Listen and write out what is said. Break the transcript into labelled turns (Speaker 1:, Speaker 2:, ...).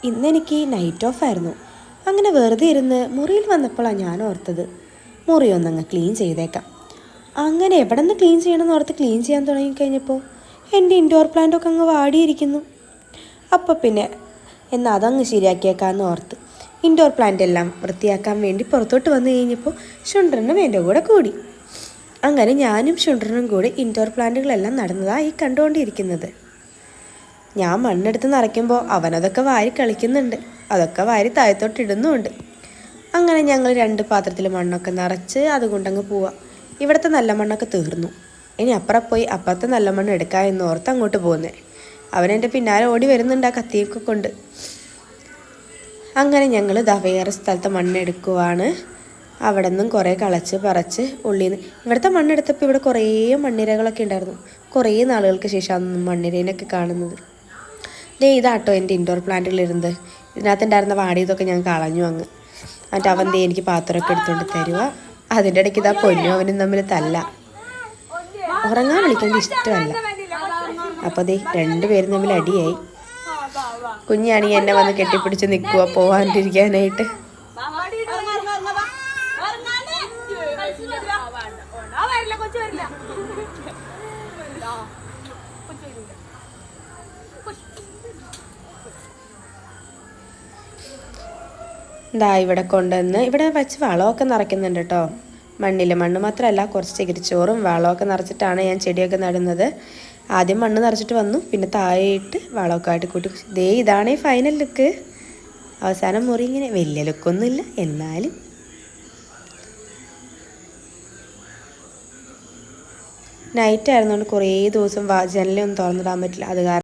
Speaker 1: ഇന്നെനിക്ക് knight of ആയിരുന്നു. അങ്ങനെ വെറുതെ ഇരുന്ന് മുറിയിൽ വന്നപ്പോഴാണ് ഞാൻ ഓർത്തത് മുറി ഒന്നങ്ങ് ക്ലീൻ ചെയ്തേക്കാം. അങ്ങനെ എവിടെ നിന്ന് ക്ലീൻ ചെയ്യണമെന്ന് ഓർത്ത് ക്ലീൻ ചെയ്യാൻ തുടങ്ങിക്കഴിഞ്ഞപ്പോൾ എൻ്റെ ഇൻഡോർ പ്ലാന്റൊക്കെ അങ്ങ് വാടിയിരിക്കുന്നു. അപ്പോൾ പിന്നെ എന്നാൽ അതങ്ങ് ശരിയാക്കിയേക്കാമെന്ന് ഓർത്ത് ഇൻഡോർ പ്ലാന്റ് എല്ലാം വൃത്തിയാക്കാൻ വേണ്ടി പുറത്തോട്ട് വന്നു കഴിഞ്ഞപ്പോൾ ശുണ്ട്രനും എൻ്റെ കൂടെ കൂടി. അങ്ങനെ ഞാനും ശുണ്ട്രനും കൂടി ഇൻഡോർ പ്ലാന്റുകളെല്ലാം നടന്നതായി കണ്ടുകൊണ്ടിരിക്കുന്നത്. ഞാൻ മണ്ണെടുത്ത് നിറയ്ക്കുമ്പോൾ അവനതൊക്കെ വാരി കളിക്കുന്നുണ്ട്, അതൊക്കെ വാരി താഴത്തോട്ട് ഇടുന്നുമുണ്ട്. അങ്ങനെ ഞങ്ങൾ 2 പാത്രത്തിൽ മണ്ണൊക്കെ നിറച്ച് അതുകൊണ്ടങ്ങ് പോവാം. ഇവിടുത്തെ നല്ല മണ്ണൊക്കെ തീർന്നു. ഇനി അപ്പുറം പോയി അപ്പുറത്തെ നല്ല മണ്ണ് എടുക്കാം എന്ന് ഓർത്ത് അങ്ങോട്ട് പോകുന്നത്. അവനെൻ്റെ പിന്നാലെ ഓടി വരുന്നുണ്ട് ആ കത്തിയൊക്കെ കൊണ്ട്. അങ്ങനെ ഞങ്ങൾ വേറെ സ്ഥലത്തെ മണ്ണെടുക്കുവാണ്. അവിടെ നിന്നും കുറേ കളച്ച് പറിച്ച് ഉള്ളിൽ നിന്ന് ഇവിടുത്തെ മണ്ണെടുത്തപ്പോൾ ഇവിടെ കുറേ മണ്ണിരകളൊക്കെ ഉണ്ടായിരുന്നു. കുറേ നാളുകൾക്ക് ശേഷമാണ് മണ്ണിരേനൊക്കെ കാണുന്നത്. ഇതാട്ടോ എൻ്റെ ഇൻഡോർ പ്ലാന്റുകളിരുന്നത്. ഇതിനകത്തുണ്ടായിരുന്ന വാടിയതൊക്കെ ഞാൻ കളഞ്ഞു അങ്ങ്. എന്നിട്ട് അവൻ എനിക്ക് പാത്രമൊക്കെ എടുത്തുകൊണ്ട് തരുക. അതിൻ്റെ ഇടയ്ക്ക് ഇതാ പൊന്നും അവനും തമ്മിൽ തല്ല. ഉറങ്ങാൻ വിളിക്കുന്നത് ഇഷ്ടമല്ല. അപ്പോൾ 2 പേരും തമ്മിൽ അടിയായി. കുഞ്ഞാണെങ്കിൽ എന്നെ വന്ന് കെട്ടിപ്പിടിച്ച് നിൽക്കുക പോകാണ്ടിരിക്കാനായിട്ട്. ഇവിടെ കൊണ്ടുവന്ന് ഇവിടെ വെച്ച് വളമൊക്കെ നിറയ്ക്കുന്നുണ്ട് കേട്ടോ. മണ്ണ് മാത്രമല്ല കുറച്ച് ചകിരിച്ചോറും വളമൊക്കെ നിറച്ചിട്ടാണ് ഞാൻ ചെടിയൊക്കെ നടുന്നത്. ആദ്യം മണ്ണ് നിറച്ചിട്ട് വന്നു, പിന്നെ താഴെയിട്ട് വളമൊക്കെ ആയിട്ട് കൂട്ടി. ഇതാണേ ഫൈനൽ ലുക്ക്. അവസാനം മുറി ഇങ്ങനെ വലിയ ലുക്കൊന്നുമില്ല, എന്നാലും നൈറ്റ് ആയിരുന്നുകൊണ്ട് കുറേ ദിവസം ജനലൊന്നും തുറന്നിടാൻ പറ്റില്ല. അത് കാരണം